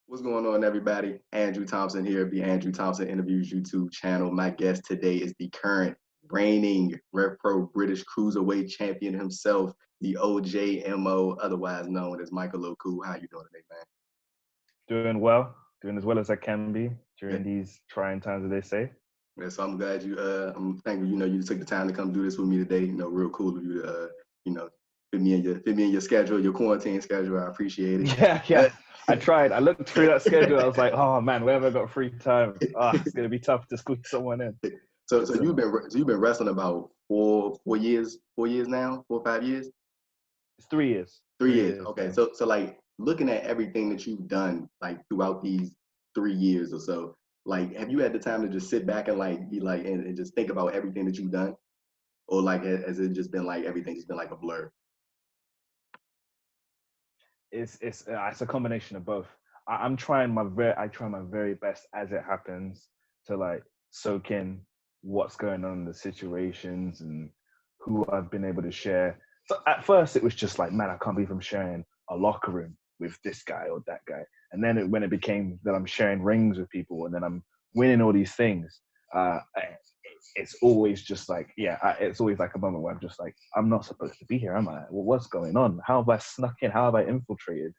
What's going on, everybody? Andrew Thompson here, the Andrew Thompson Interviews YouTube channel. My guest today is the current reigning RevPro British Cruiserweight champion himself, the OJMO, otherwise known as Michael Oku. How you doing today, man? Doing well, doing as well as I can be Yeah. during these trying times, as they say. Yeah, so I'm glad I'm thankful, you took the time to come do this with me today. Real cool of you to, fit me in your schedule, your quarantine schedule. I appreciate it. Yeah. I tried. I looked through that schedule. I was like, oh man, where have I got free time? It's gonna be tough to squeeze someone in. So you've been wrestling about 4 years now, 4 or 5 years. It's 3 years. 3 years. Okay. Yeah. So like looking at everything that you've done like throughout these 3 years or so, like have you had the time to just sit back and like be like and just think about everything that you've done, or like has it just been like everything's been like a blur? It's a combination of both. I try my very best as it happens to like soak in what's going on in the situations and who I've been able to share. So at first it was just like, man, I can't believe I'm sharing a locker room with this guy or that guy. And then when it became that I'm sharing rings with people and then I'm winning all these things, it's always just like, it's always like a moment where I'm just like, I'm not supposed to be here, am I? Well, what's going on? How have I snuck in? How have I infiltrated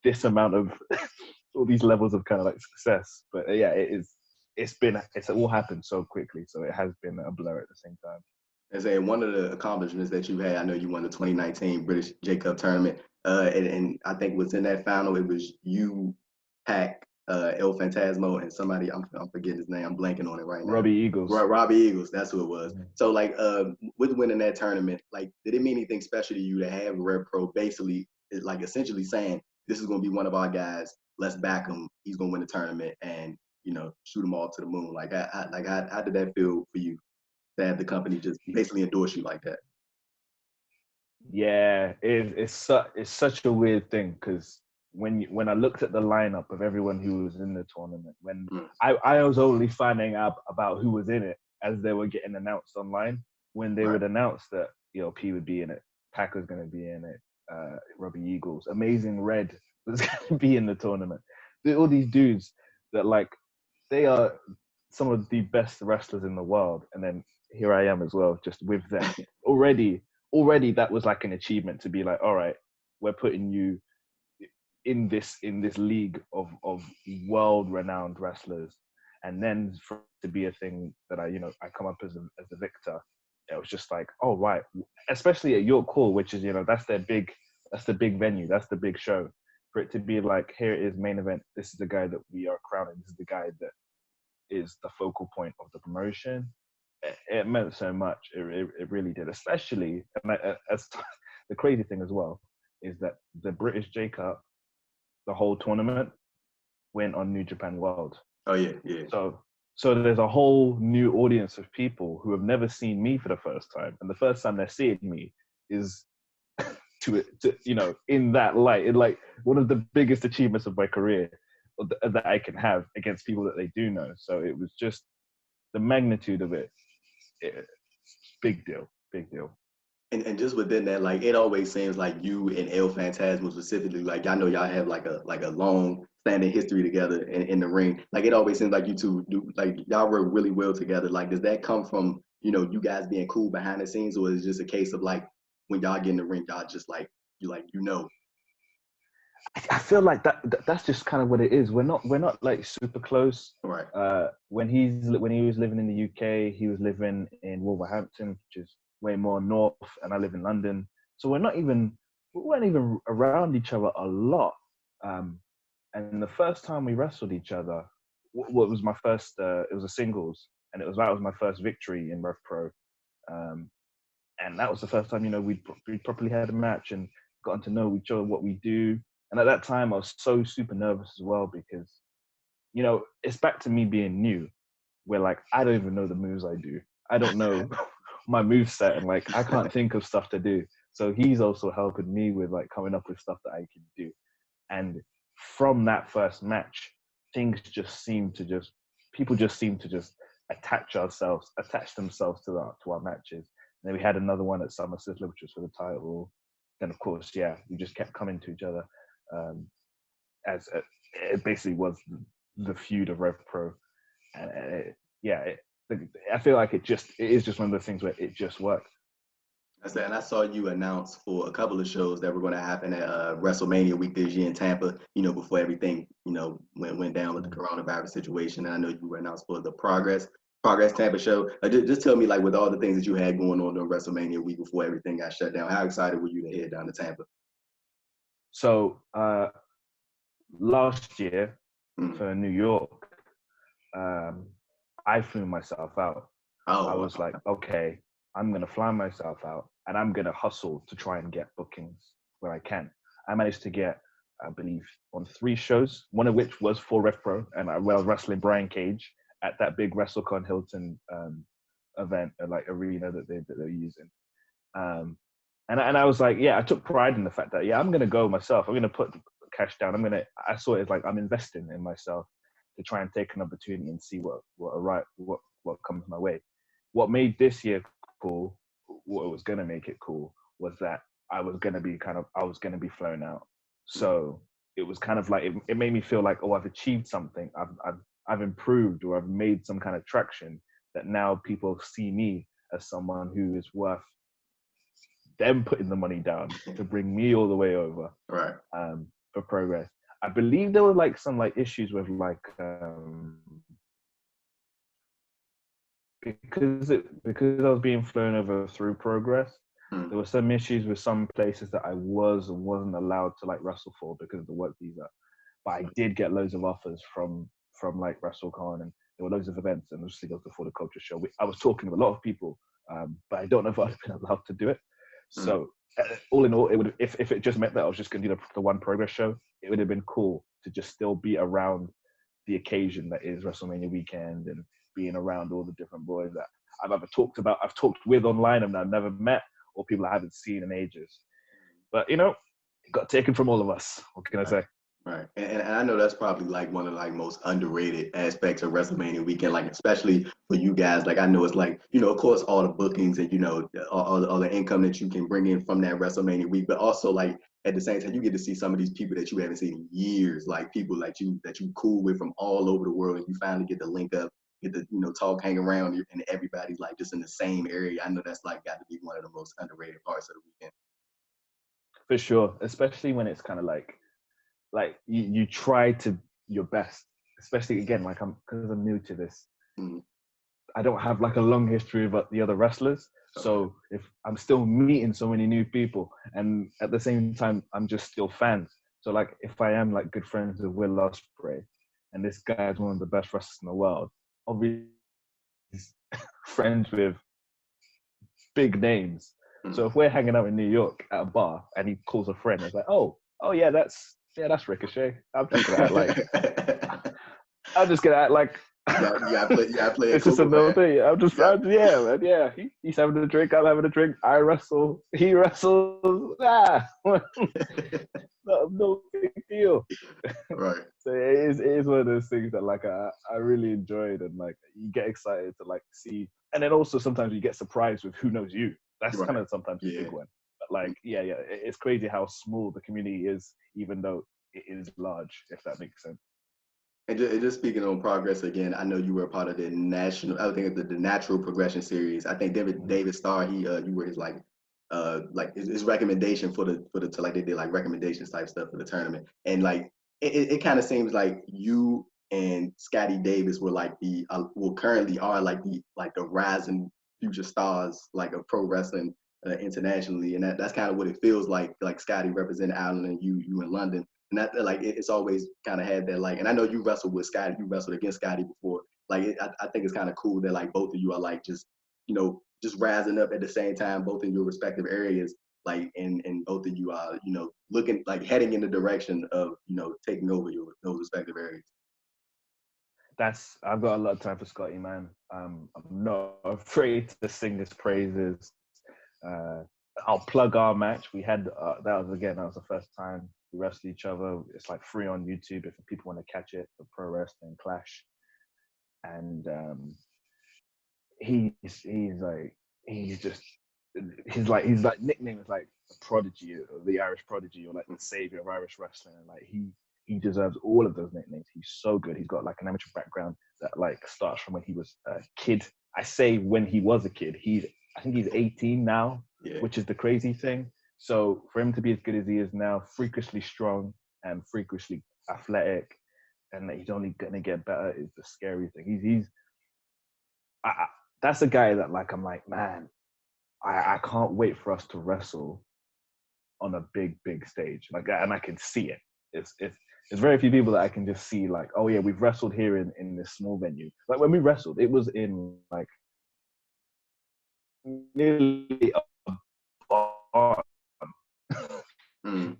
this amount of all these levels of kind of like success? But it's all happened so quickly, so it has been a blur at the same time. And saying one of the accomplishments that you had, I know you won the 2019 British J Cup tournament, and I think within that final, it was you, Pac, El Phantasmo, and somebody I'm forgetting his name. I'm blanking on it right now. Robbie Eagles. Right, Robbie Eagles. That's who it was. Mm-hmm. So like, with winning that tournament, like, did it mean anything special to you to have RevPro basically, like, essentially saying this is going to be one of our guys. Let's back him. He's going to win the tournament, and shoot him all to the moon. Like, how did that feel for you to have the company just basically endorse you like that? Yeah, it's such a weird thing because when I looked at the lineup of everyone who was in the tournament, when I was only finding out about who was in it as they were getting announced online, when they would announce that P would be in it, Pac was going to be in it, Robbie Eagles, Amazing Red was going to be in the tournament. All these dudes that like they are some of the best wrestlers in the world, and then here I am as well, just with them. Already that was like an achievement to be like, all right, we're putting you in this league of world-renowned wrestlers, and then for it to be a thing that I come up as a victor. It was just like, oh right, especially at York Hall, which is that's the big venue, that's the big show. For it to be like, here it is, main event. This is the guy that we are crowning. This is the guy that is the focal point of the promotion. It meant so much. It really did. Especially, and the crazy thing as well is that the British J Cup, the whole tournament, went on New Japan World. Oh yeah. So there's a whole new audience of people who have never seen me for the first time, and the first time they're seeing me is to in that light. It like one of the biggest achievements of my career that I can have against people that they do know. So it was just the magnitude of it. Big deal. And just within that, like, it always seems like you and El Phantasmo specifically, like, I know y'all have like a long standing history together in the ring. Like, it always seems like you two do, like, y'all work really well together. Like, does that come from you guys being cool behind the scenes, or is it just a case of like when y'all get in the ring, y'all just like I feel like that's just kind of what it is. We're not like super close. Right. When he was living in the UK, he was living in Wolverhampton, which is way more north, and I live in London. So we weren't even around each other a lot. And the first time we wrestled each other, what was my first? It was a singles, and that was my first victory in RevPro. And that was the first time we properly had a match and gotten to know each other, what we do. And at that time, I was so super nervous as well because, it's back to me being new, where like I don't even know the moves I do. I don't know my move set, and like I can't think of stuff to do. So he's also helping me with like coming up with stuff that I can do. And from that first match, people just seem to attach themselves to our matches. And then we had another one at Summer Sizzler, which was for the title. Then of course, we just kept coming to each other it basically was the feud of RevPro, and I feel like it is just one of those things where it just worked. And I saw you announce for a couple of shows that were going to happen at WrestleMania week this year in Tampa. Before everything went down with the coronavirus situation. And I know you were announced for the Progress Tampa show. Just tell me, like, with all the things that you had going on during WrestleMania week before everything got shut down, how excited were you to head down to Tampa? So last year for New York, I flew myself out. I was like, okay, I'm going to fly myself out and I'm going to hustle to try and get bookings where I can. I managed to get, I believe, on 3 shows, one of which was for RevPro, and I was wrestling Brian Cage at that big WrestleCon Hilton event, like arena that they're using. And I was like, I took pride in the fact that, I'm going to go myself. I'm going to put cash down. I saw it as like I'm investing in myself to try and take an opportunity and see what comes my way. What made this year cool, what was going to make it cool, was that I was going to be flown out. So it was kind of like, it made me feel like, oh, I've achieved something. I've improved, or I've made some kind of traction that now people see me as someone who is worth them putting the money down to bring me all the way over, right? For Progress. I believe there were like some like issues with like because I was being flown over through Progress. There were some issues with some places that I wasn't allowed to like wrestle for because of the work visa. But I did get loads of offers from like WrestleCon, and there were loads of events, and obviously there was the For the Culture show. I was talking to a lot of people, but I don't know if I'd been allowed to do it. So all in all, it would, if it just meant that I was just going to do the one Progress show, it would have been cool to just still be around the occasion that is WrestleMania weekend, and being around all the different boys that I've ever talked with online and I've never met, or people I haven't seen in ages. But it got taken from all of us. What can I say? Right. And I know that's probably like one of like most underrated aspects of WrestleMania weekend, like especially for you guys. Like I know it's like, of course, all the bookings and, all the income that you can bring in from that WrestleMania week, but also like at the same time, you get to see some of these people that you haven't seen in years, like people like you that you cool with from all over the world, and you finally get to link up, get to, talk, hang around, and everybody's like just in the same area. I know that's like got to be one of the most underrated parts of the weekend. For sure, especially when it's kind of like you try to your best, especially again, like because I'm new to this. I don't have like a long history of the other wrestlers. So if I'm still meeting so many new people, and at the same time, I'm just still fans. So like if I am like good friends with Will Ospreay, and this guy is one of the best wrestlers in the world, obviously he's friends with big names. So if we're hanging out in New York at a bar and he calls a friend, it's like, oh yeah, that's Ricochet. I'm just gonna act like you gotta play it's just another thing. He's having a drink, I'm having a drink. I wrestle, he wrestles. No big deal. Right. So it is one of those things that like I really enjoyed, and like you get excited to like see, and then also sometimes you get surprised with who knows you. That's kind of sometimes a big one. But like it's crazy how small the community is, even though it is large, if that makes sense. And just speaking on Progress again, I know you were a part of the national. I think the Natural Progression Series. I think David Starr. You were his his recommendation for the like they did like recommendations type stuff for the tournament. And like it kind of seems like you and Scottie Davis were like the currently are like the rising future stars like of pro wrestling internationally. And that's kind of what it feels like Scottie representing Ireland and you in London. And that like it's always kind of had that like, and I know you wrestled with Scottie, you wrestled against Scottie before. Like I think it's kind of cool that like both of you are like just just rising up at the same time, both in your respective areas. Like and both of you are looking like heading in the direction of taking over those respective areas. I've got a lot of time for Scottie, man. I'm not afraid to sing his praises. I'll plug our match. We had that was the first time we wrestled each other. It's like free on YouTube if people want to catch it for Pro Wrestling Clash. And his nickname is like the prodigy, or the Irish prodigy, or like the savior of Irish wrestling. And like he deserves all of those nicknames. He's so good. He's got like an amateur background that like starts from when he was a kid. I say when he was a kid. I think he's 18 now, which is the crazy thing. So for him to be as good as he is now, freakishly strong and freakishly athletic, and that he's only going to get better is the scary thing. That's a guy that like, I'm like, man, I can't wait for us to wrestle on a big stage like that, and I can see it. It's very few people that I can just see like, oh yeah, we've wrestled here in this small venue. Like when we wrestled, it was in like nearly a barn.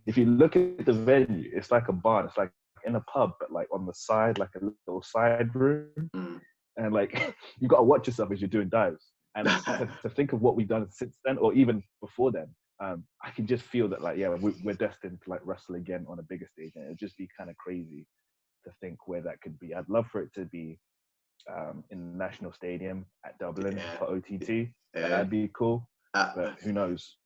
If you look at the venue, it's like a barn. It's like in a pub, but like on the side, like a little side room. And like you got to watch yourself as you're doing dives. And to think of what we've done since then, or even before then, I can just feel that like, yeah, we're destined to like wrestle again on a bigger stage, and it'd just be kind of crazy to think where that could be. I'd love for it to be in the National Stadium at Dublin for OTT. That'd be cool, but who knows?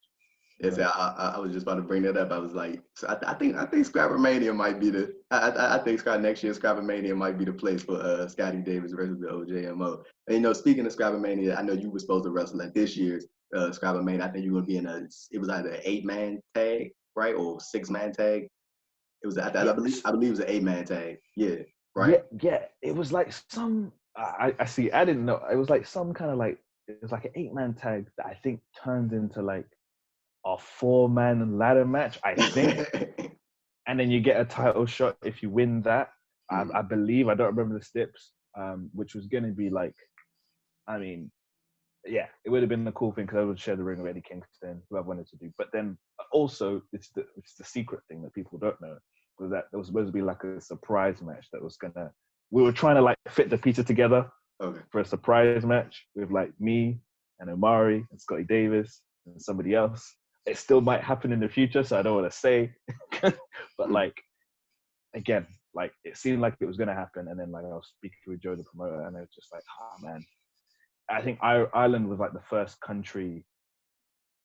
Yes, I was just about to bring that up. I was like, so I think Scrappermania might be the. I think next year Scrappermania might be the place for Scotty Davis versus the OJMO. And, you know, speaking of Scrappermania, I know you were supposed to wrestle at this year's Scrappermania. I think you were going to be it was either an 8-man tag, right, or 6-man tag. It was I believe it was an 8-man tag. Yeah, right. Yeah. It was like some. I see. I didn't know. It was like some kind of like. It was like an 8-man tag that I think turned into like a 4-man ladder match, I think. And then you get a title shot if you win that. I believe, I don't remember the steps, which was going to be like, I mean, yeah, it would have been a cool thing because I would share the ring with Eddie Kingston, who I wanted to do. But then also, it's the secret thing that people don't know, was that there was supposed to be like a surprise match that was we were trying to like fit the pieces together for a surprise match with like me and Omari and Scotty Davis and somebody else. It still might happen in the future, so I don't want to say. But like, again, like it seemed like it was going to happen, and then like I was speaking with Joe, the promoter, and it was just like, oh man. I think Ireland was like the first country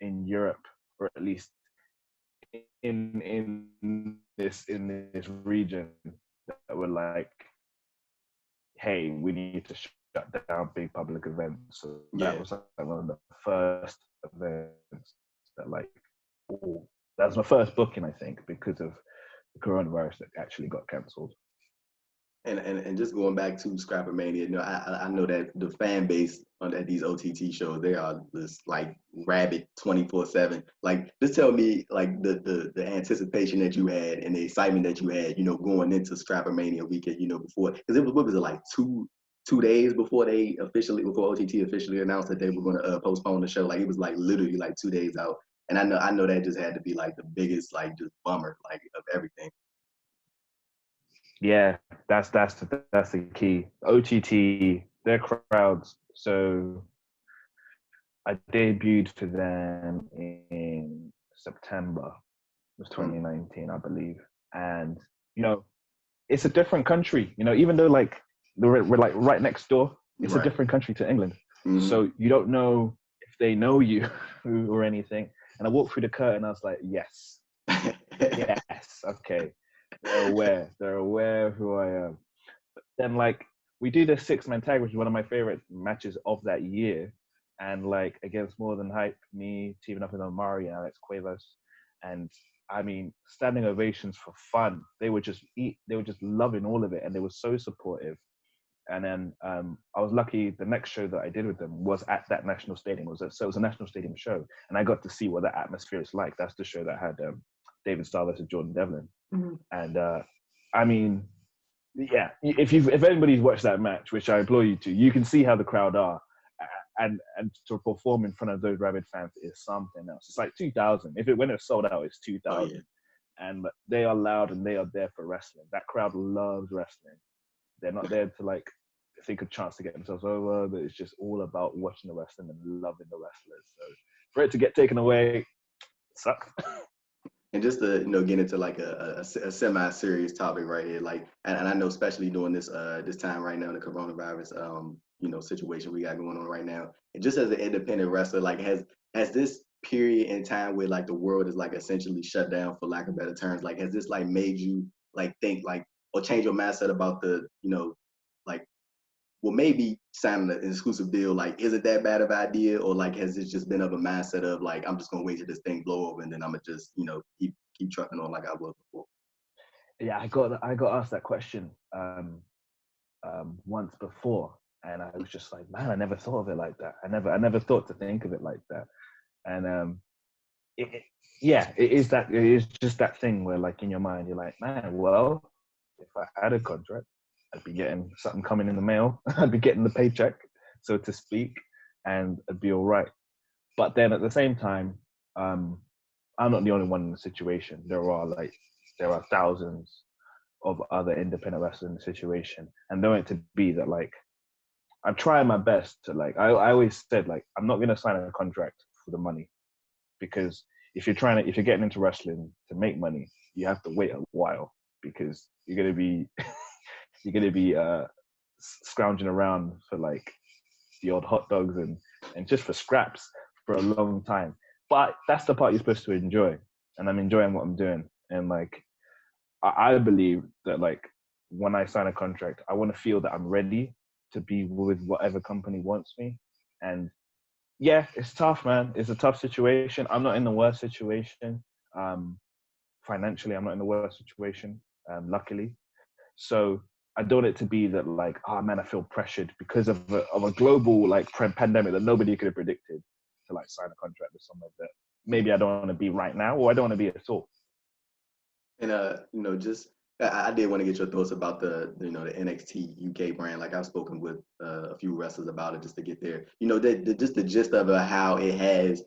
in Europe, or at least in this region, that were like, hey, we need to shut down big public events. So that was like one of the first events that like, that was my first booking, I think, because of the coronavirus that actually got cancelled. And just going back to Scrappermania, you know, I know that the fan base at these OTT shows, they are just like rabid 24/7. Like, just tell me like the anticipation that you had and the excitement that you had, you know, going into Scrappermania weekend, you know, before, because it was, what was it, like two days before before OTT officially announced that they were going to postpone the show. Like it was like literally like 2 days out, and I know that just had to be like the biggest like just bummer like of everything. Yeah, that's the key. OTT, their crowds. So I debuted for them in September. It was 2019, I believe. And, you know, it's a different country. You know, even though like we're like right next door, it's a different country to England. So you don't know if they know you or anything. And I walked through the curtain, I was like, yes, yes, okay. They're aware of who I am. But then like we do the 6-man tag, which is one of my favorite matches of that year. And like against More Than Hype, me teaming up with Omari and Alex Cuevas. And I mean, standing ovations for fun. They were just loving all of it, and they were so supportive. And then I was lucky. The next show that I did with them was at that National Stadium. So it was a National Stadium show, and I got to see what that atmosphere is like. That's the show that had David Starr versus Jordan Devlin. And I mean, yeah, if anybody's watched that match, which I implore you to, you can see how the crowd are, and to perform in front of those rabid fans is something else. It's like 2,000. When it's sold out, it's 2,000, and they are loud and they are there for wrestling. That crowd loves wrestling. They're not there to like think a chance to get themselves over, but it's just all about watching the wrestling and loving the wrestlers. So for it to get taken away, sucks. And just to, you know, get into like a semi-serious topic right here, like, and I know especially during this this time right now, the coronavirus you know, situation we got going on right now, and just as an independent wrestler, like has this period in time where like the world is like essentially shut down, for lack of better terms, like has this like made you like think like or change your mindset about the, like, well, maybe signing an exclusive deal, like, isn't that bad of an idea? Or like, has it just been of a mindset of like, I'm just gonna wait till this thing blow over and then I'm gonna just, keep trucking on like I was before? Yeah, I got asked that question once before, and I was just like, man, I never thought of it like that. I never thought to think of it like that. And it is just that thing where like in your mind you're like, man, well, if I had a contract, I'd be getting something coming in the mail. I'd be getting the paycheck, so to speak, and I'd be all right. But then at the same time, I'm not the only one in the situation. There are thousands of other independent wrestlers in the situation, and don't want it to be that like I'm trying my best to like I always said like I'm not gonna sign a contract for the money, because if you're getting into wrestling to make money, you have to wait a while, because you're gonna be scrounging around for like the odd hot dogs and just for scraps for a long time. But that's the part you're supposed to enjoy, and I'm enjoying what I'm doing. And like I believe that like when I sign a contract, I want to feel that I'm ready to be with whatever company wants me. And yeah, it's tough, man. It's a tough situation. I'm not in the worst situation. Financially, I'm not in the worst situation, luckily. So I don't want it to be that like, oh man, I feel pressured because of a global like pandemic that nobody could have predicted, to like sign a contract with someone that maybe I don't want to be right now, or I don't want to be at all. And just I did want to get your thoughts about the NXT UK brand. Like I've spoken with a few wrestlers about it just to get there. Just the gist of it, how it has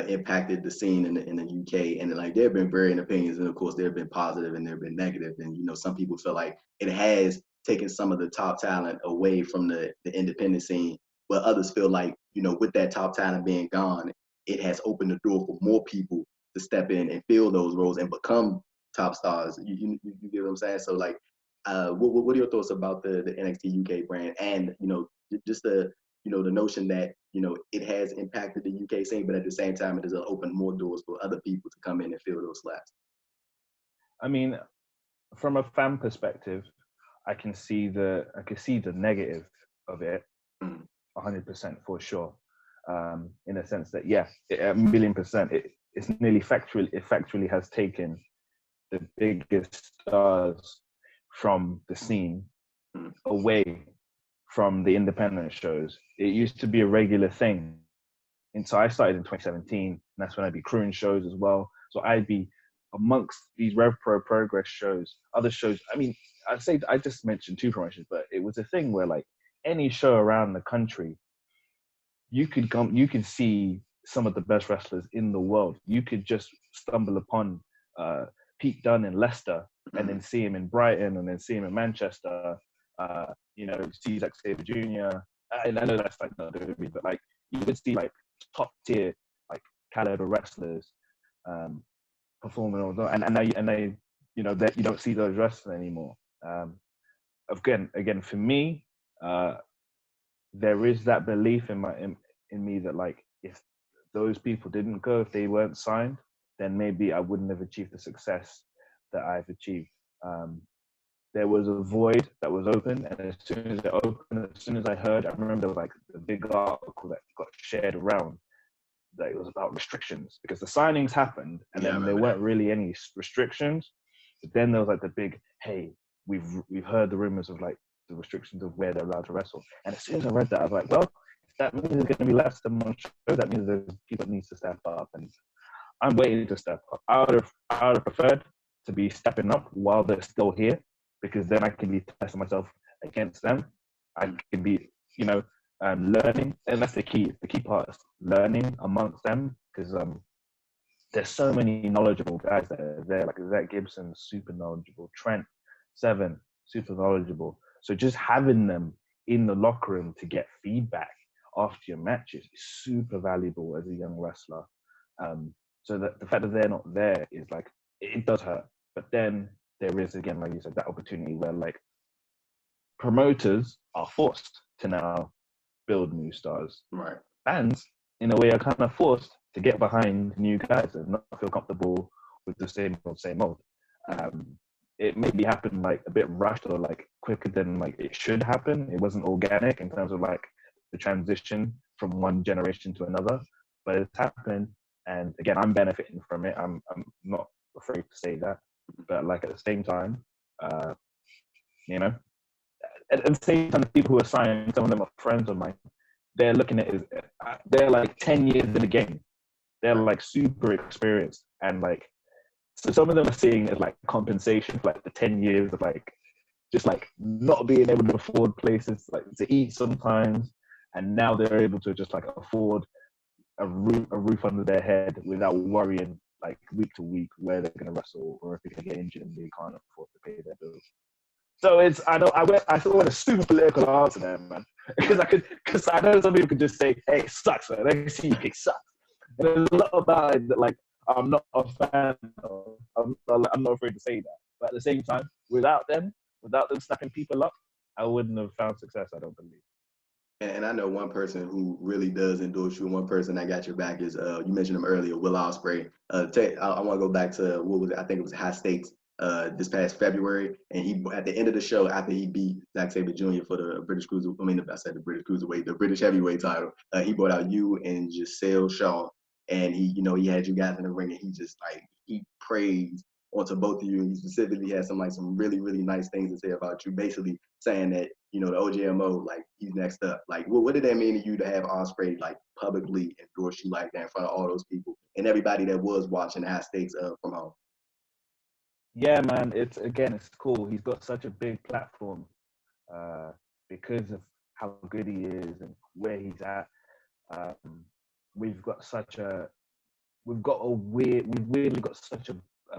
impacted the scene in the UK, and like there have been varying opinions, and of course there have been positive and there have been negative. And some people feel like it has taken some of the top talent away from the independent scene, but others feel like with that top talent being gone, it has opened the door for more people to step in and fill those roles and become top stars. You get what I'm saying? So like, what are your thoughts about the NXT UK brand, and just the notion that it has impacted the UK scene, but at the same time it has opened more doors for other people to come in and fill those slots? I mean, from a fan perspective, I can see the negative of it, 100% for sure. In a sense that, yeah, a million percent, it's nearly factual. It factually has taken the biggest stars from the scene away from the independent shows. It used to be a regular thing. And so I started in 2017, and that's when I'd be crewing shows as well. So I'd be amongst these RevPro Progress shows, other shows. I mean, I just mentioned two promotions, but it was a thing where like any show around the country, you could see some of the best wrestlers in the world. You could just stumble upon Pete Dunne in Leicester, and then see him in Brighton, and then see him in Manchester. See Zack Sabre Jr. And I know that's like not WWE, but like you could see like top tier, like caliber wrestlers performing all the time. And they that you don't see those wrestlers anymore. Again, for me, there is that belief in me that like if those people didn't go, if they weren't signed, then maybe I wouldn't have achieved the success that I've achieved. There was a void that was open, and as soon as it opened, as soon as I heard, I remember like the big article that got shared around that it was about restrictions, because the signings happened and then there weren't really any restrictions. But then there was like the big, hey, we've heard the rumors of like the restrictions of where they're allowed to wrestle. And as soon as I read that, I was like, well, if that means there's going to be less than one show, that means there's people that needs to step up, and I'm waiting to step up. I would have preferred to be stepping up while they're still here, because then I can be testing myself against them. I can be, learning, and that's the key. The key part is learning amongst them, because there's so many knowledgeable guys that are there. Like Zach Gibson, super knowledgeable. Trent Seven, super knowledgeable. So just having them in the locker room to get feedback after your matches is super valuable as a young wrestler. So that the fact that they're not there is like, it does hurt. But then there is, again, like you said, that opportunity where like promoters are forced to now build new stars. Right. Fans, in a way, are kind of forced to get behind new guys and not feel comfortable with the same old. it maybe happened like a bit rushed or like quicker than like it should happen. It wasn't organic in terms of like the transition from one generation to another, but it's happened. And again, I'm benefiting from it. I'm not afraid to say that. But like at the same time, you know, at the same time, the people who are signed, some of them are friends of mine. They're looking at it. They're like 10 years in the game. They're like super experienced, and like so some of them are seeing it as like compensation for like the 10 years of like just like not being able to afford places like to eat sometimes, and now they're able to just like afford a roof under their head without worrying like week to week where they're going to wrestle or if they're going to get injured and they can't afford to pay their bills. So it's I sort of went a super political answer there, man, because I know some people could just say, "Hey, it sucks, man. NXT UK sucks." And there's a lot about it that like I'm not a fan of. I'm not afraid to say that. But at the same time, without them snapping people up, I wouldn't have found success. I don't believe. And I know one person who really does endorse you, and one person that got your back is you mentioned him earlier, Will Ospreay. I want to go back to what was it? I think it was High Stakes this past February, and he at the end of the show after he beat Zack Sabre Jr. for the British Cruiser. I mean, I said the British Cruiserweight, the British Heavyweight title. He brought out you and Giselle Shaw, and he had you guys in the ring, and he just like he praised onto both of you, and he specifically had some really really nice things to say about you, basically saying that the OJMO, like he's next up. Like what did that mean to you to have Ospreay like publicly endorse you like that in front of all those people and everybody that was watching High Stakes from home? Yeah, man, it's cool. He's got such a big platform because of how good he is and where he's at. We've weirdly got such a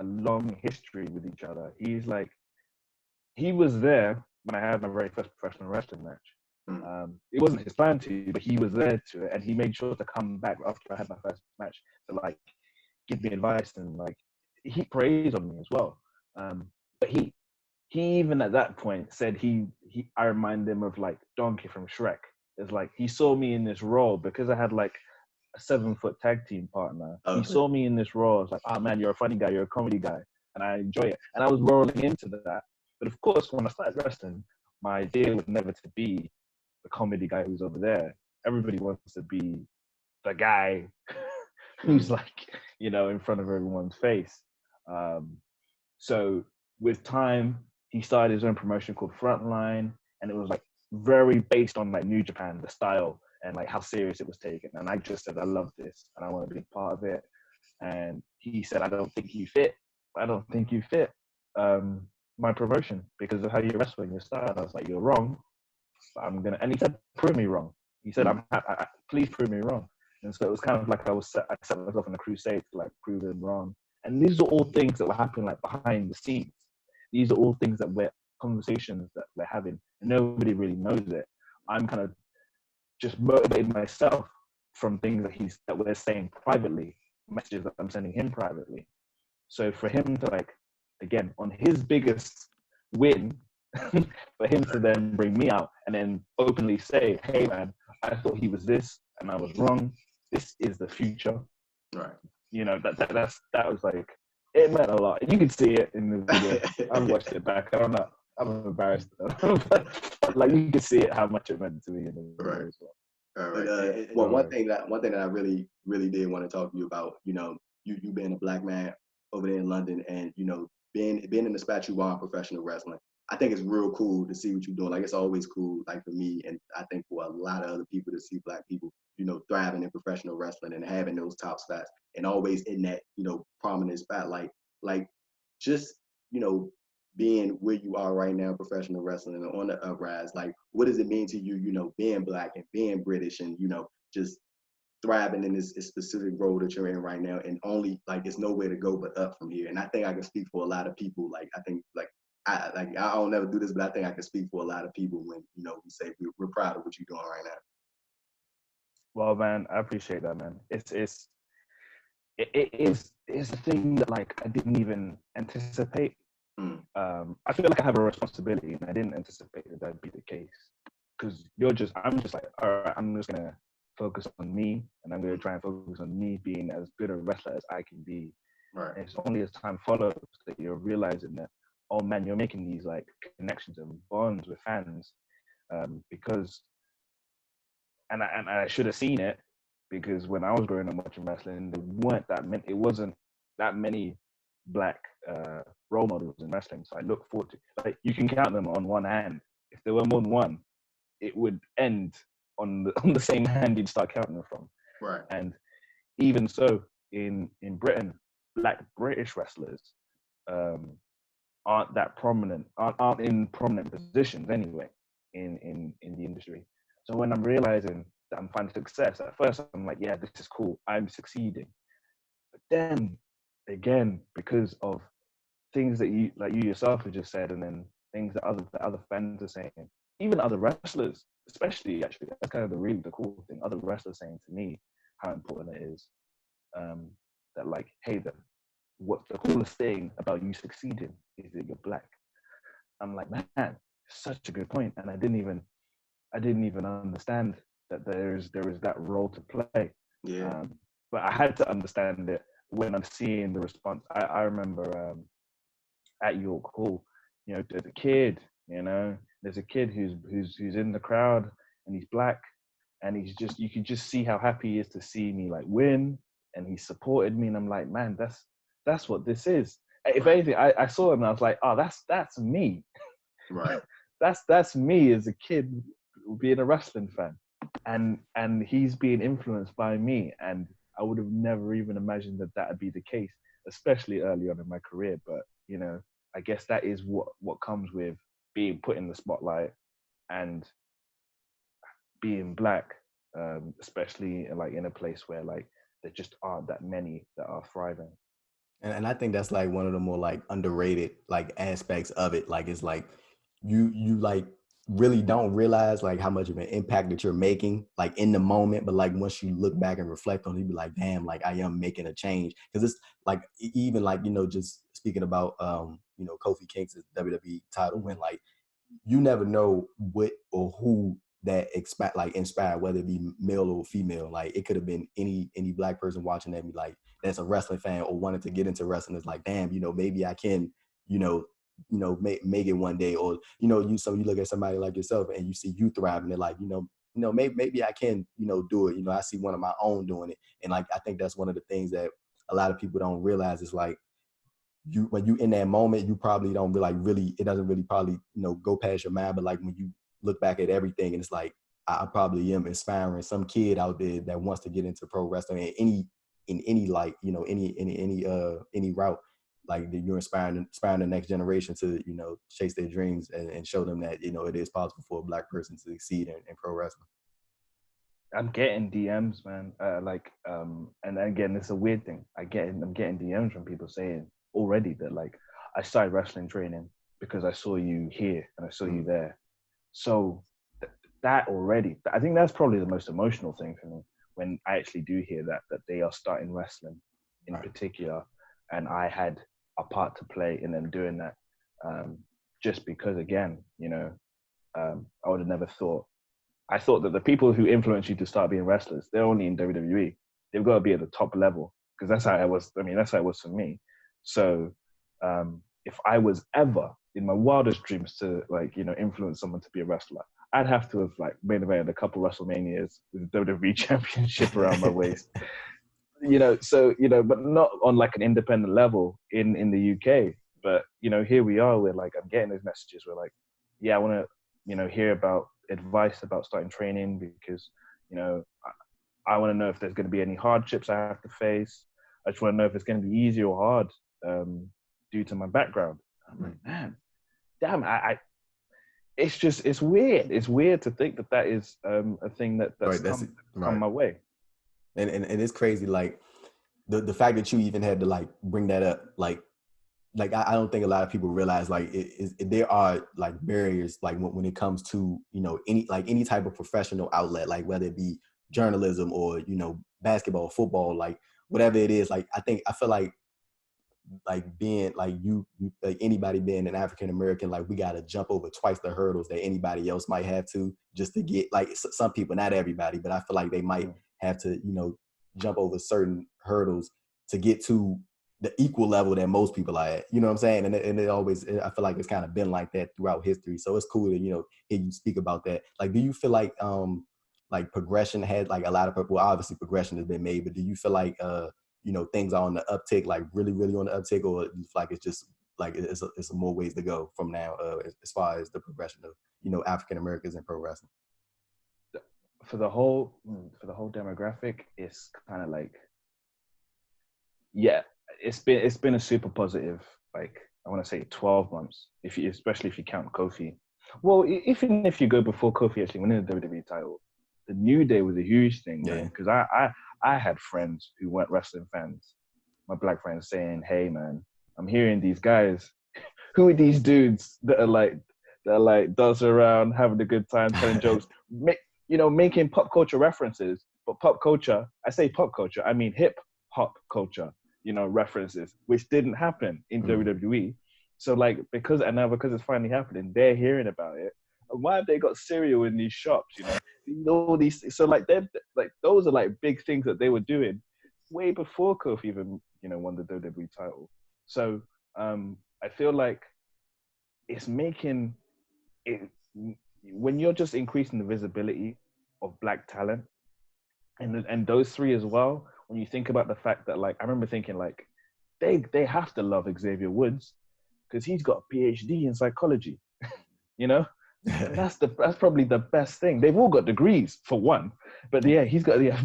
long history with each other. He was there when I had my very first professional wrestling match. It wasn't his plan to, but he was there to it, and he made sure to come back after I had my first match to like give me advice and like he praised on me as well. But he even at that point said I remind him of like Donkey from Shrek. It's like he saw me in this role because I had like a 7-foot tag team partner. Okay. He saw me in this role. It's like, oh man, you're a funny guy, you're a comedy guy, and I enjoy it. And I was rolling into that. But of course, when I started wrestling, my idea was never to be the comedy guy who's over there. Everybody wants to be the guy who's like, in front of everyone's face. So with time, he started his own promotion called Frontline, and it was like very based on like New Japan, the style and like how serious it was taken. And I just said, I love this and I want to be part of it. And he said, I don't think you fit my promotion because of how you wrestle and your style. And I was like, you're wrong. But and he said, prove me wrong. He said, please prove me wrong. And so it was kind of like I set myself on a crusade to like prove him wrong. And these are all things that were happening like behind the scenes. These are all things that we're conversations that we're having, and nobody really knows it. I'm kind of just motivating myself from things that we're saying privately, messages that I'm sending him privately. So for him to like, again, on his biggest win, for him to then bring me out and then openly say, hey man, I thought he was this and I was wrong. This is the future. Right. That was like, it meant a lot. You can see it in the video. I've watched it back. I don't know. I'm embarrassed. Like you can see it how much it meant to me in the video as well. All right. Well, one thing that I really, really did want to talk to you about, you being a black man over there in London and, being in the spot you are in professional wrestling. I think it's real cool to see what you're doing. Like it's always cool, like for me, and I think for a lot of other people to see black people, thriving in professional wrestling and having those top spots and always in that, prominent spotlight. Like just, being where you are right now in professional wrestling and on the uprise, like what does it mean to you, being black and being British and, just thriving in this specific role that you're in right now and only like it's nowhere to go but up from here. And I think I can speak for a lot of people. Like I think I don't never do this, but I think I can speak for a lot of people when, we say we're proud of what you're doing right now. Well, man, I appreciate that, man. It is a thing that like I didn't even anticipate. I feel like I have a responsibility and I didn't anticipate that that'd be the case. Because I'm just like, all right, I'm just gonna focus on me and I'm gonna try and focus on me being as good a wrestler as I can be. Right. And it's only as time follows that you're realizing that, oh man, you're making these like connections and bonds with fans, because, and I should have seen it, because when I was growing up watching wrestling, there weren't that many. It wasn't that many black role models in wrestling. So I look forward to, like, you can count them on one hand. If there were more than one, it would end on the same hand you'd start counting them from. Right. And even so, in Britain, black British wrestlers aren't that prominent, aren't in prominent positions anyway in the industry. So when I'm realizing that I'm finding success, at first I'm like, yeah, this is cool, I'm succeeding. But then again, because of things that you, like you yourself have just said, and then things that other fans are saying, even other wrestlers, especially, actually, that's kind of the cool thing. Other wrestlers saying to me how important it is, that like, hey, what's the coolest thing about you succeeding is that you're black. I'm like, man, such a good point, and I didn't even understand that there is that role to play. Yeah. But I had to understand it when I'm seeing the response. I remember at York Hall, you know, there's a kid, there's a kid who's in the crowd, and he's black, and you can just see how happy he is to see me like win, and he supported me, and I'm like, man, that's what this is. If anything, I saw him and I was like, oh, that's me. Right. that's me as a kid being a wrestling fan, and he's being influenced by me, and I would have never even imagined that would be the case, especially early on in my career. But I guess that is what comes with being put in the spotlight and being black, especially like in a place where like there just aren't that many that are thriving. And I think that's like one of the more like underrated like aspects of it. Like it's like you like really don't realize like how much of an impact that you're making like in the moment, but like once you look back and reflect on it, you be like, damn, like I am making a change. Because it's like even like just speaking about Kofi Kingston's WWE title win, like you never know what or who that inspired, whether it be male or female. Like it could have been any black person watching that, be like, that's a wrestling fan or wanted to get into wrestling. It's like, damn, maybe I can, make it one day. Or, you look at somebody like yourself and you see you thriving. They're like, maybe I can, do it. I see one of my own doing it. And like, I think that's one of the things that a lot of people don't realize is like, when you in that moment, you probably don't really, it doesn't really probably, go past your mind. But like when you look back at everything and it's like, I probably am inspiring some kid out there that wants to get into pro wrestling in any like, any route, like that you're inspiring the next generation to, chase their dreams and show them that, it is possible for a black person to succeed in pro wrestling. I'm getting DMs, man. And again, it's a weird thing. I'm getting DMs from people saying already that like, I started wrestling training because I saw you here and I saw you there. So that already, I think that's probably the most emotional thing for me when I actually do hear that they are starting wrestling in particular, and I had a part to play in them doing that. Just because, again, I would have never thought. I thought that the people who influence you to start being wrestlers, they're only in WWE. They've got to be at the top level, because that's how it was. I mean, that's how it was for me. So if I was ever in my wildest dreams to influence someone to be a wrestler, I'd have to have main evented a couple Wrestlemanias with the WWE Championship around my waist. But not on like an independent level in the UK. But here we are. We're like, I'm getting those messages. We're like, yeah, I want to hear about advice about starting training, because I want to know if there's going to be any hardships I have to face. I just want to know if it's going to be easy or hard due to my background. I'm like, man, damn, it's weird. It's weird to think that is a thing that's come my way. And it's crazy, like the fact that you even had to like bring that up, like I don't think a lot of people realize like there are like barriers like when it comes to any type of professional outlet, like whether it be journalism or basketball, football, like whatever it is. Like I feel like being like you like anybody being an African American, like we got to jump over twice the hurdles that anybody else might have to just to get, like some people, not everybody, but I feel like they might have to jump over certain hurdles to get to the equal level that most people are at. You know what I'm saying? And it always, I feel like it's kind of been like that throughout history. So it's cool to, you know, hear you speak about that. Like, do you feel like progression had like a lot of, well, obviously progression has been made, but do you feel like, you know, things are on the uptick, like really, really on the uptick, or you feel like it's just like it's more ways to go from now as far as the progression of, you know, African Americans in pro wrestling? For the whole demographic, it's kind of like, yeah, it's been a super positive, like, I want to say 12 months, especially if you count Kofi. Well, even if you go before Kofi actually winning the WWE title, the New Day was a huge thing, man. Because I had friends who weren't wrestling fans, my black friends, saying, "Hey, man, I'm hearing these guys. Who are these dudes that are like dancing around, having a good time, telling jokes, making pop culture references? But pop culture, I say pop culture, I mean hip hop culture, references, which didn't happen in WWE. So like, because it's finally happening, they're hearing about it. And why have they got cereal in these shops? All these. So like, they're like, those are like big things that they were doing way before Kofi even won the WWE title. So I feel like it's making it, when you're just increasing the visibility of black talent, and those three as well. When you think about the fact that, like, I remember thinking, like, they have to love Xavier Woods because he's got a PhD in psychology, That's probably the best thing. They've all got degrees for one, but yeah,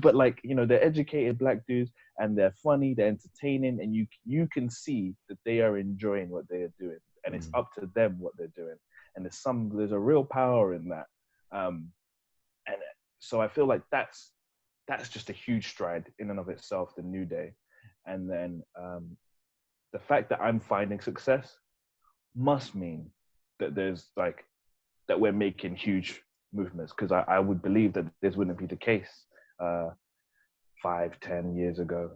but like, they're educated black dudes and they're funny, they're entertaining, and you can see that they are enjoying what they are doing, and it's up to them what they're doing. And there's a real power in that. And so I feel like that's just a huge stride in and of itself, the New Day. And then the fact that I'm finding success must mean that that we're making huge movements, because I would believe that this wouldn't be the case 5-10 years ago.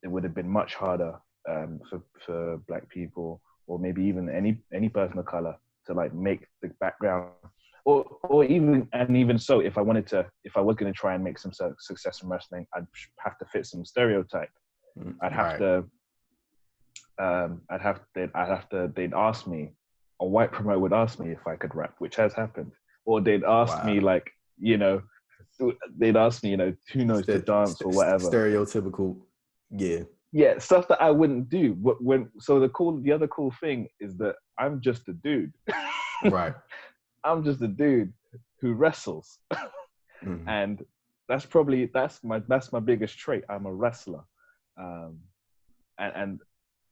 It would have been much harder for black people, or maybe even any person of color, to like make the background, or even so, if I was going to try and make some success in wrestling, I'd have to fit some stereotype. They'd ask me, a white promoter would ask me if I could rap, which has happened. Or they'd ask me, like, they'd ask me, who knows the dance or whatever. Stereotypical, yeah. Yeah, stuff that I wouldn't do. The other cool thing is that I'm just a dude. Right. I'm just a dude who wrestles. And that's my biggest trait. I'm a wrestler. And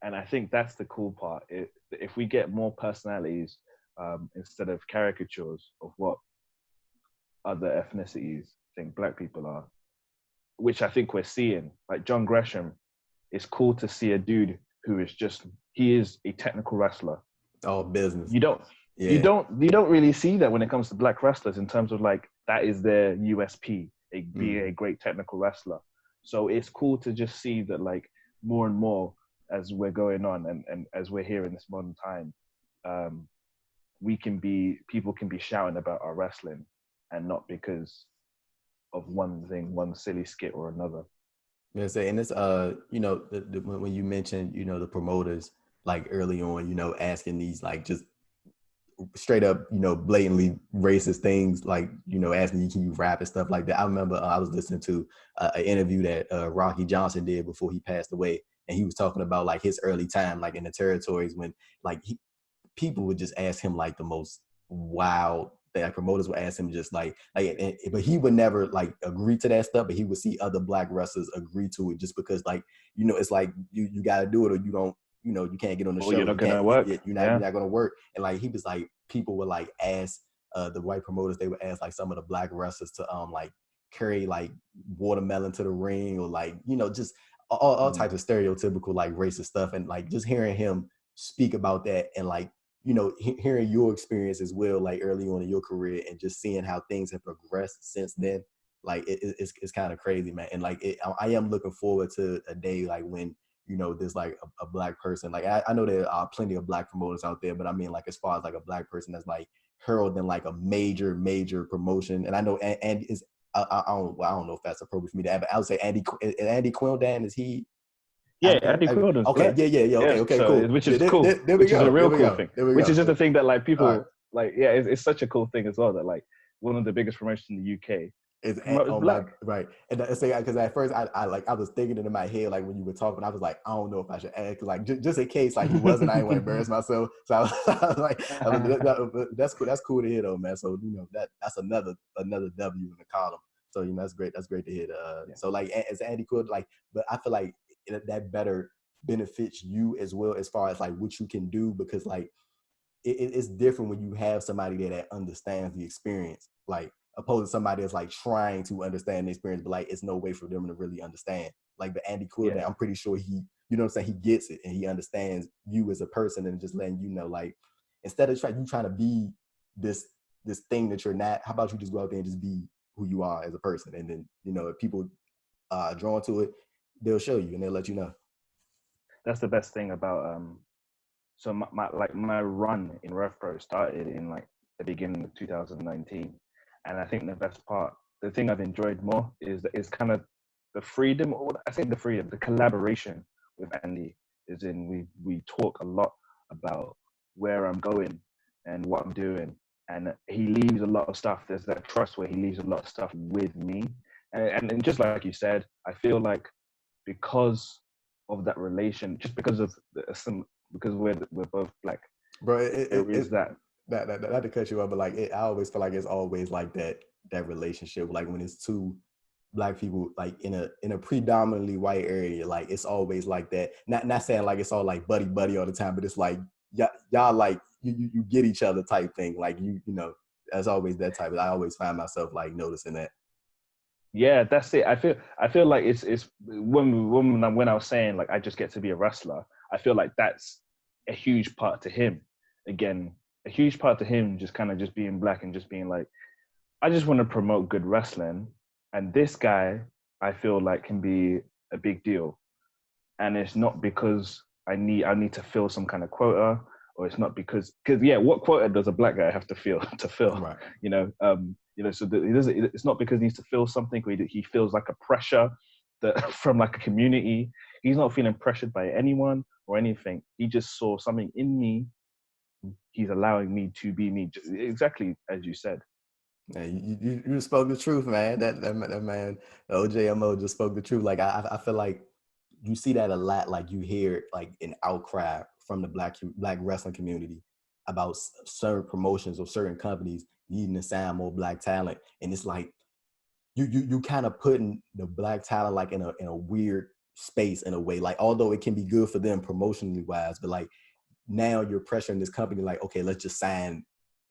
I think that's the cool part. If we get more personalities instead of caricatures of what other ethnicities think black people are, which I think we're seeing. Like John Gresham, it's cool to see a dude who is he is a technical wrestler. All business. You don't really see that when it comes to black wrestlers, in terms of like, that is their USP, being a great technical wrestler. So it's cool to just see that, like, more and more as we're going on, and as we're here in this modern time, people can be shouting about our wrestling, and not because of one thing, one silly skit or another. Yeah, and it's when you mentioned the promoters, like early on, asking these like just straight up blatantly racist things, like asking you, can you rap and stuff like that. I remember I was listening to an interview that Rocky Johnson did before he passed away, and he was talking about like his early time, like in the territories, when like people would just ask him like the most wild. That promoters would ask him just but he would never like agree to that stuff, but he would see other black wrestlers agree to it, just because like it's like you got to do it, or you don't, you can't get on the show. You're not gonna work. You're not gonna work. And like he was like, people would like ask the white promoters, they would ask like some of the black wrestlers to like carry like watermelon to the ring, or like just all types of stereotypical like racist stuff. And like just hearing him speak about that, and like hearing your experience as well, like early on in your career, and just seeing how things have progressed since then, like it's kind of crazy, man. And like I am looking forward to a day like when there's like a black person. Like I know there are plenty of black promoters out there, but I mean, like, as far as like a black person that's like heralded in like a major promotion. And I know and I don't know if that's appropriate for me to add, but I would say Andy Quildan, is he Yeah, Andy Quilden's okay, black. yeah. Okay, so, cool. Which is there, cool. There we which go. is a real there we cool go. thing. There we Which go. is just a thing that like people right. like. Yeah, it's such a cool thing as well that like one of the biggest promotions in the UK promotes black. Right. And because at first I was thinking it in my head like when you were talking, I was like, I don't know if I should add, like just in case like he wasn't, I didn't want to embarrass myself. So I was like, that's cool. That's cool to hear though, man. So that's another W in the column. So that's great. That's great to hear. So like as Andy could like, but I feel like that better benefits you as well as far as like what you can do, because like it's different when you have somebody there that understands the experience, like opposed to somebody that's like trying to understand the experience, but like it's no way for them to really understand. Like the Andy Quilden, I'm pretty sure he, you know what I'm saying, he gets it and he understands you as a person, and just letting you know, like, instead of trying to be this thing that you're not, how about you just go out there and just be who you are as a person, and then if people are drawn to it, they'll show you and they'll let you know. That's the best thing about so my run in RevPro started in like the beginning of 2019, and I think the best part, the thing I've enjoyed more is kind of the freedom, or I think the collaboration with Andy is in we talk a lot about where I'm going and what I'm doing, and he leaves a lot of stuff. There's that trust where he leaves a lot of stuff with me, and just like you said, I feel like because of that relation, just because of because we're both black, bro. Not to cut you off, but like I always feel like it's always like that relationship, like when it's two black people like in a predominantly white area, like it's always like that. Not saying like it's all like buddy all the time, but it's like y'all like you get each other type thing. Like you know, that's always that type. I always find myself like noticing that. Yeah, that's it. I feel like it's when I was saying like I just get to be a wrestler, I feel like that's a huge part to him. Again, a huge part to him just kind of just being black and just being like, I just want to promote good wrestling, and this guy I feel like can be a big deal, and it's not because I need to fill some kind of quota, or it's not because what quota does a black guy have to fill Right. So it's not because he needs to feel something, or he feels like a pressure that from like a community. He's not feeling pressured by anyone or anything. He just saw something in me. He's allowing me to be me, just exactly as you said. Yeah, you spoke the truth, man. That man, the OJMO just spoke the truth. Like I feel like you see that a lot. Like you hear like an outcry from the black wrestling community about certain promotions or certain companies needing to sign more black talent, and it's like you kind of putting the black talent like in a weird space in a way. Like although it can be good for them promotionally wise, but like now you're pressuring this company like, okay, let's just sign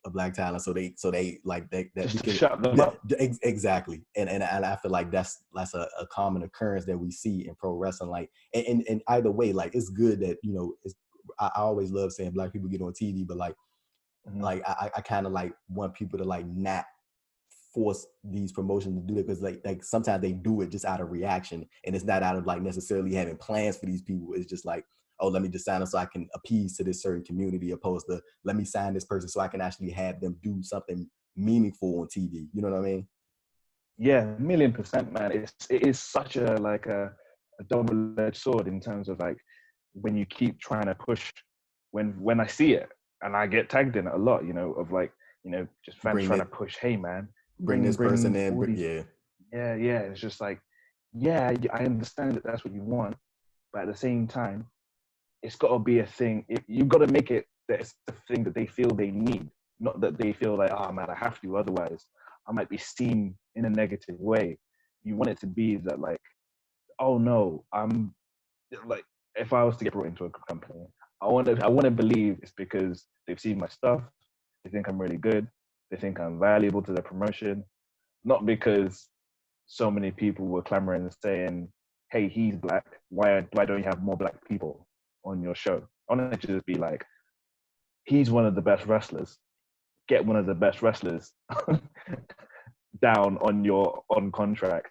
a black talent so they like that just we can shut them up. Exactly. And I feel like that's a common occurrence that we see in pro wrestling. Like and either way, like it's good that I always love saying black people get on TV, but like like I kind of like want people to like not force these promotions to do it, because like sometimes they do it just out of reaction, and it's not out of like necessarily having plans for these people. It's just like, oh, let me just sign them so I can appease to this certain community, opposed to let me sign this person so I can actually have them do something meaningful on TV. You know what I mean? Yeah, 1,000,000%, man. It is such a like a double-edged sword in terms of like when you keep trying to push. When I see it and I get tagged in it a lot, of like just fans trying to push. Hey, man, bring this person in. Yeah. It's just like, yeah, I understand that that's what you want, but at the same time, it's got to be a thing. You've got to make it that it's the thing that they feel they need, not that they feel like, oh man, I have to, otherwise I might be seen in a negative way. You want it to be that like, oh no, I'm like, if I was to get brought into a company, I want to believe it's because they've seen my stuff, they think I'm really good, they think I'm valuable to their promotion, not because so many people were clamoring and saying, hey, he's black, why don't you have more black people on your show? I want it to just be like, he's one of the best wrestlers, get one of the best wrestlers down on contract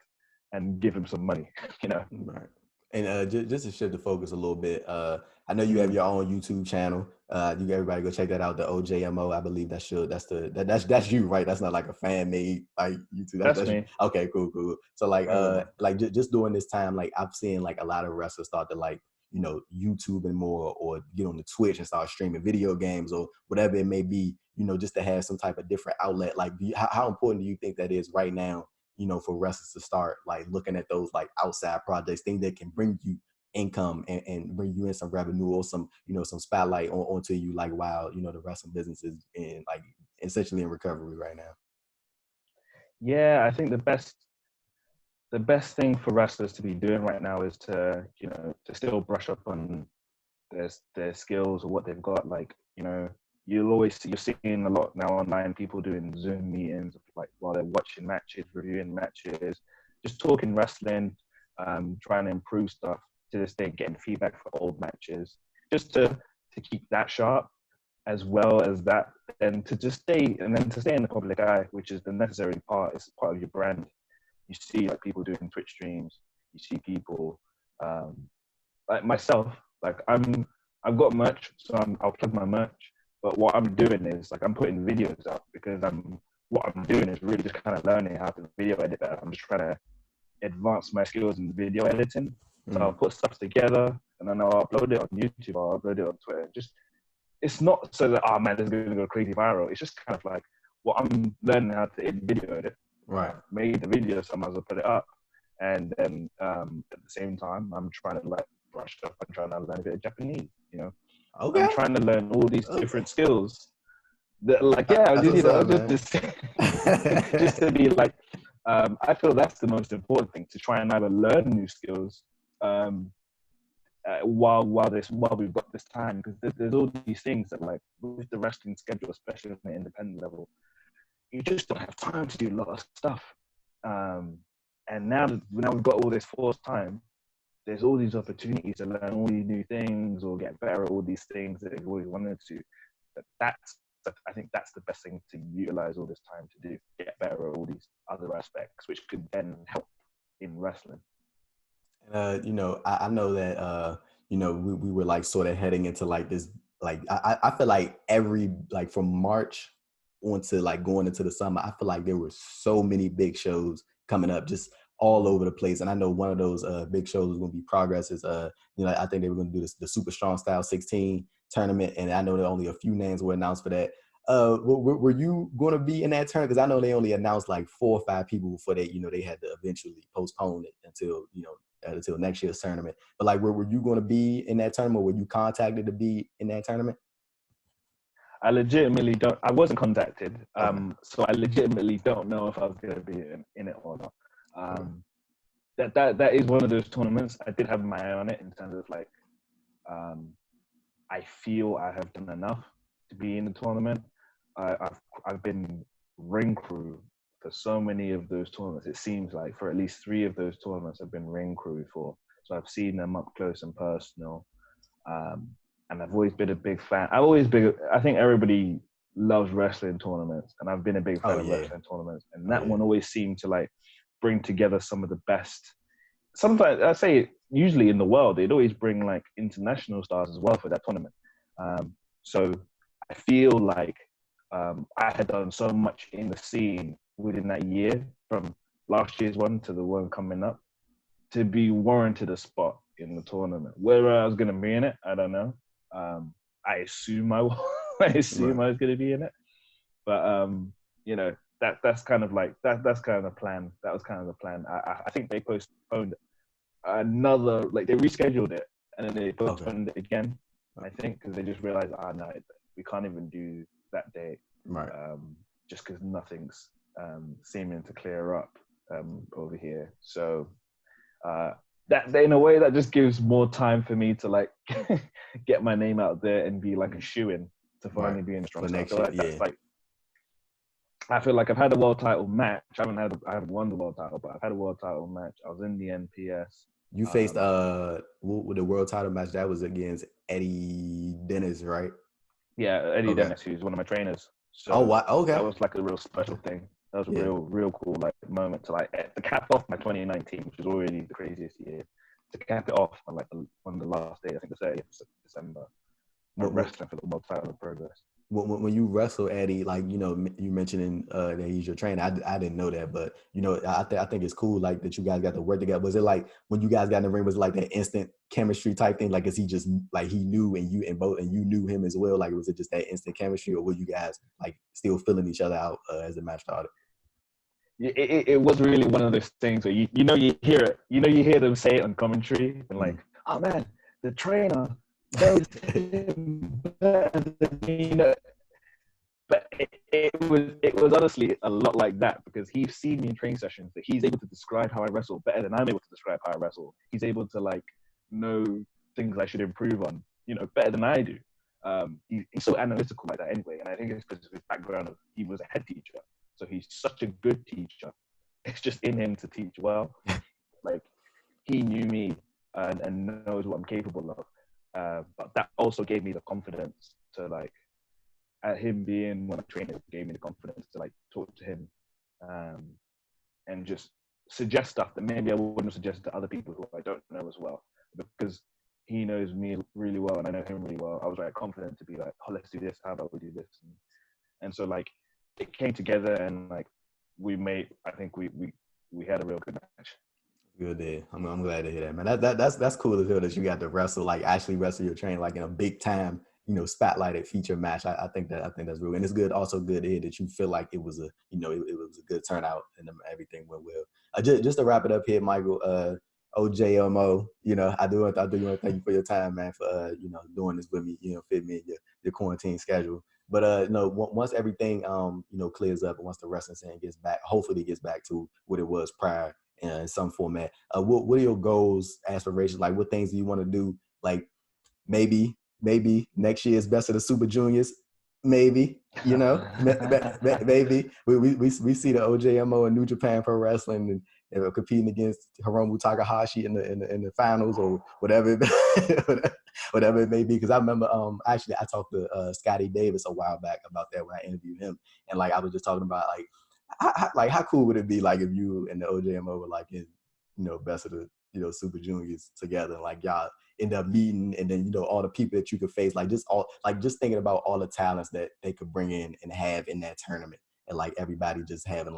and give him some money, Right. And just to shift the focus a little bit, I know you have your own YouTube channel. You everybody go check that out. The OJMO, I believe that's you, right? That's not like a fan made like YouTube. That's That's you. me. Okay, cool. So like just during this time, like I've seen like a lot of wrestlers start to like YouTube and more, or get on the Twitch and start streaming video games or whatever it may be. Just to have some type of different outlet. Like, how important do you think that is right now? For wrestlers to start like looking at those like outside projects, things that can bring you income and bring you in some revenue or some, some spotlight onto you, like, wow, the wrestling business is in like essentially in recovery right now. Yeah, I think the best thing for wrestlers to be doing right now is to still brush up on their skills or what they've got. Like, you're seeing a lot now online, people doing Zoom meetings like while they're watching matches, reviewing matches, just talking wrestling, trying to improve stuff to this day, getting feedback for old matches, just to keep that sharp, as well as that, and to stay in the public eye, which is the necessary part. It's part of your brand. You see like people doing Twitch streams, you see people like myself, like I've got merch, so I'll plug my merch. But what I'm doing is like I'm putting videos up because what I'm doing is really just kind of learning how to video edit better. I'm just trying to advance my skills in video editing. So I'll put stuff together and then I'll upload it on YouTube or I'll upload it on Twitter. It's not so that, oh man, this is going to go crazy viral. It's just kind of like what I'm learning how to video edit. Right. Made the video, so I might as well put it up. And then at the same time, I'm trying to like brush up. I'm trying to learn a bit of Japanese, Okay. I'm trying to learn all these different skills. That, like, just to be like, I feel that's the most important thing, to try and either learn new skills while we've got this time, because there's all these things that, like, with the wrestling schedule, especially on the independent level, you just don't have time to do a lot of stuff. And now we've got all this forced time, there's all these opportunities to learn all these new things or get better at all these things that you've always wanted to. I think that's the best thing to utilize all this time to do, get better at all these other aspects, which could then help in wrestling. I know that, we were like sort of heading into like this, like, I feel like like from March on to like going into the summer, I feel like there were so many big shows coming up, just all over the place. And I know one of those big shows was going to be Progress. Is I think they were going to do the Super Strong Style 16 tournament, and I know that only a few names were announced for that. Were you going to be in that tournament? Because I know they only announced like 4 or 5 people before they had to eventually postpone it until next year's tournament. But like, were you going to be in that tournament? Were you contacted to be in that tournament? I legitimately don't. I wasn't contacted, so I legitimately don't know if I was going to be in it or not. That is one of those tournaments I did have my eye on it, in terms of like, I feel I have done enough to be in the tournament. I've been ring crew for so many of those tournaments. It seems like for at least 3 of those tournaments I've been ring crew for. So I've seen them up close and personal. And I've always been a big fan. I think everybody loves wrestling tournaments, and I've been a big fan of wrestling tournaments. And that one always seemed to like bring together some of the best. Sometimes I say usually in the world, they'd always bring like international stars as well for that tournament. So I feel like I had done so much in the scene within that year, from last year's one to the one coming up, to be warranted a spot in the tournament. Whether I was going to be in it, I don't know. I assume I was going to be in it, but that's kind of like that's kind of the plan. That was kind of the plan. I think they postponed another, like they rescheduled it and then they postponed it again. I think because they just realized, no, we can't even do that day, right? Just because nothing's seeming to clear up over here. So that in a way that just gives more time for me to like get my name out there and be like a shoo-in to finally be in strong. I feel like I've had a world title match. I haven't won the world title, but I've had a world title match. I was in the NPS. You faced with the world title match, that was against Eddie Dennis, right? Yeah, Eddie Dennis, who's one of my trainers. So okay. That was like a real special thing. That was a real cool like moment to like to cap off my 2019, which was already the craziest year. to cap it off on like on the last day, I think the 30th of December, wrestling for the world title of Progress. When you wrestle Eddie, like, you know, you mentioning that he's your trainer, I didn't know that, but you know, I think it's cool like that you guys got to work together. Was it like when you guys got in the ring, was it like that instant chemistry type thing? Like, is he just like he knew and you knew him as well? Like, was it just that instant chemistry, or were you guys like still filling each other out as the match started? It was really one of those things where you hear it, you hear them say it on commentary and like, oh man, the trainer knows him better than me, but it was honestly a lot like that, because he's seen me in training sessions that he's able to describe how I wrestle better than I'm able to describe how I wrestle. He's able to like know things I should improve on, better than I do. He's so analytical like that anyway, and I think it's because of his background he was a head teacher. So he's such a good teacher. It's just in him to teach well. Like, he knew me and knows what I'm capable of. But that also gave me the confidence to like, at him being one of the trainers, gave me the confidence to like talk to him and just suggest stuff that maybe I wouldn't suggest to other people who I don't know as well. Because he knows me really well and I know him really well. I was very confident to be like, oh, let's do this. How about we do this? And so like, it came together and like we had a real good match. Good day. I'm glad to hear that, man. That's cool to hear that you got to wrestle, like actually wrestle your train like in a big time, spotlighted feature match. I think that's real, and it's good. Also good to hear that you feel like it was a it was a good turnout and everything went well. Just to wrap it up here, Michael. OJMO, I do want to thank you for your time, man, for doing this with me, fit me in your quarantine schedule. But once everything clears up and once the wrestling scene hopefully gets back to what it was prior in some format, what are your goals, aspirations? Like, what things do you want to do? Like, maybe next year's Best of the Super Juniors. Maybe, maybe we see the OJMO in New Japan Pro Wrestling and competing against Hiromu Takahashi in the finals or whatever whatever it may be. Because I remember actually I talked to Scotty Davis a while back about that when I interviewed him, and like I was just talking about like how cool would it be like if you and the OJMO were like in Best of the Super Juniors together, and like y'all end up meeting, and then all the people that you could face, just thinking about all the talents that they could bring in and have in that tournament, and like everybody just having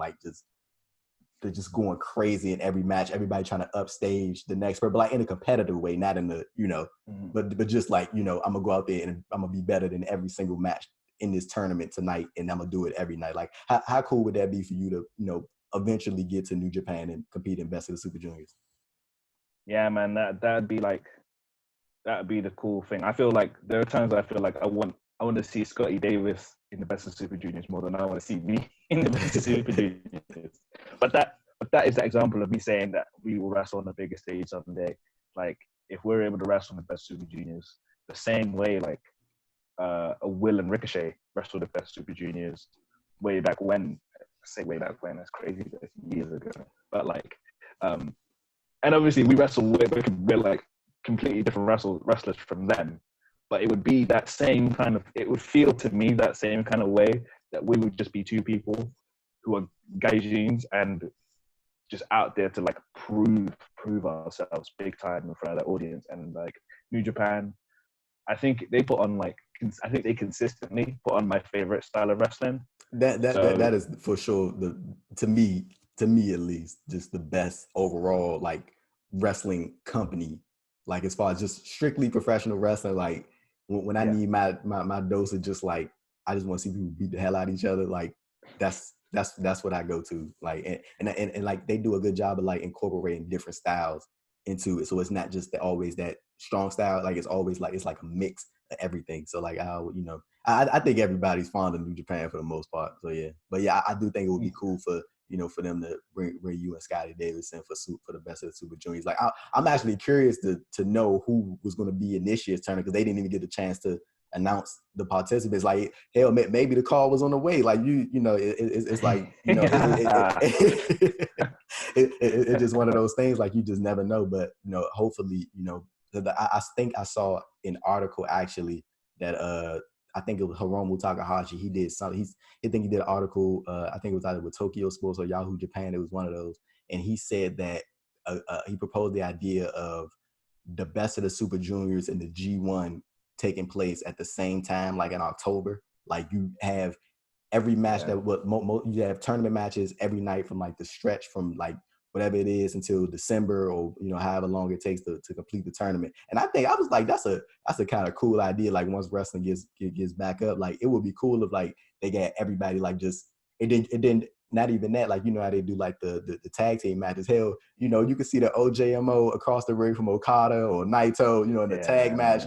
they're just going crazy in every match, everybody trying to upstage the next person, but like in a competitive way, not in the but just like I'm gonna go out there and I'm gonna be better than every single match in this tournament tonight, and I'm gonna do it every night. Like how cool would that be for you to eventually get to New Japan and compete in Best of the Super Juniors? Yeah, man, that'd be the cool thing. I feel like there are times I feel like I want to see Scottie Davis in the Best of Super Juniors more than I want to see me in the Best of Super Juniors. But that is the example of me saying that we will wrestle on the biggest stage someday. Like, if we're able to wrestle in the Best Super Juniors the same way like a Will and Ricochet wrestled the Best Super Juniors way back when. I say way back when, that's crazy, that's years ago. But like, and obviously we're like completely different wrestlers from them, but it would be that same kind of, it would feel to me that same kind of way that we would just be two people who are gaijins and just out there to like prove ourselves big time in front of the audience. And like New Japan, I think they consistently put on my favorite style of wrestling. That is for sure to me at least just the best overall like wrestling company, like as far as just strictly professional wrestling. Like when I need my dose of just like I just want to see people beat the hell out of each other, like that's what I go to. Like and like they do a good job of like incorporating different styles into it, so it's not just always that strong style. Like it's always like it's like a mix of everything. So like I think everybody's fond of New Japan for the most part. So yeah, but yeah, I do think it would be cool for for them to bring you and Scottie Davis in for the Best of the Super Juniors. Like I'm actually curious to know who was going to be in this year's tournament, because they didn't even get a chance to announce the participants. Like hell, maybe the call was on the way. Like it's like it's just one of those things. Like you just never know. But hopefully I think I saw an article actually that I think it was Hiromu Takahashi. He did something. I think he did an article. I think it was either with Tokyo Sports or Yahoo Japan. It was one of those, and he said that he proposed the idea of the best of the Super Juniors and the G1 taking place at the same time, like in October. Like you have every match that you have tournament matches every night from like the stretch from like whatever it is until December, or however long it takes to complete the tournament. And I was like, that's a kind of cool idea. Like once wrestling gets back up, like it would be cool if like they got everybody like just it didn't not even that, like how they do like the tag team matches. Hell, you can see the OJMO across the ring from Okada or Naito, in the tag match.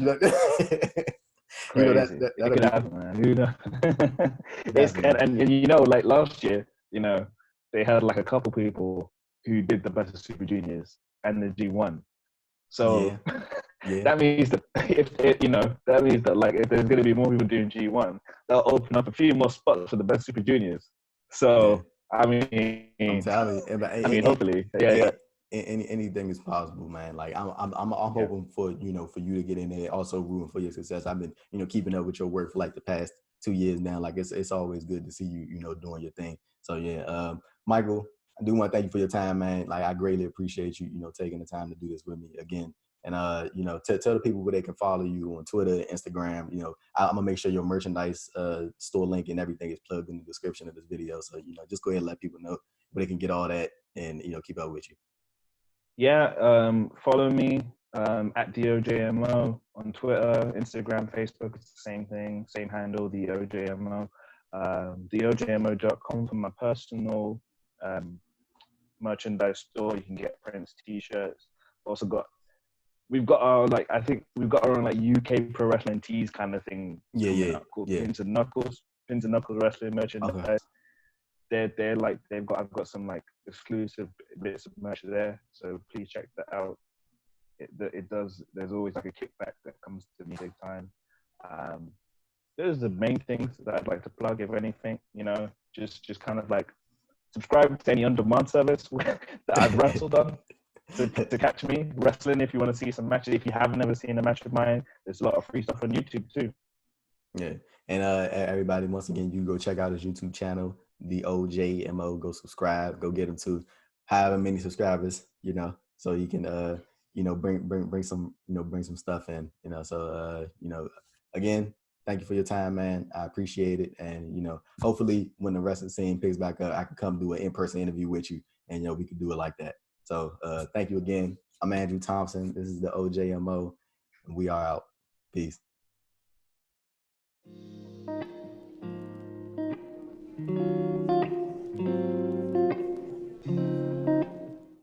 Crazy. That could happen, man. Who knows? And like last year, they had like a couple people who did the best of Super Juniors and the G1. So that means that that means that like if there's going to be more people doing G1, they'll open up a few more spots for the best Super Juniors. So I mean, I'm telling you, hopefully, anything is possible, man. Like I'm hoping for for you to get in there. Also rooting for your success. I've been keeping up with your work for like the past 2 years now. Like it's always good to see you doing your thing. So Michael, I do want to thank you for your time, man. Like I greatly appreciate you taking the time to do this with me again. And tell the people where they can follow you on Twitter, Instagram. I'm gonna make sure your merchandise store link and everything is plugged in the description of this video. So just go ahead and let people know where they can get all that and keep up with you. Follow me at the OJMO on Twitter, Instagram, Facebook. It's the same thing, same handle, the OJMO. TheOJMO.com for my personal merchandise store. You can get prints, t-shirts. We've got our I think we've got our own UK pro wrestling tees kind of thing. Called Pins and Knuckles wrestling merchandise. Okay. I've got some like exclusive bits of merch there, so please check that out. There's always like a kickback that comes to me big time. Those are the main things that I'd like to plug. If anything, just kind of like subscribe to any on-demand service that I've wrestled on to catch me wrestling. If you want to see some matches, if you haven't ever seen a match of mine, there's a lot of free stuff on YouTube too. Yeah, and everybody, once again, you go check out his YouTube channel, the OJMO. Go subscribe. Go get him to however many subscribers, so you can bring some stuff in, So again, thank you for your time, man. I appreciate it, and hopefully when the wrestling scene picks back up, I can come do an in-person interview with you, and we can do it like that. So thank you again. I'm Andrew Thompson. This is the OJMO, and we are out. Peace.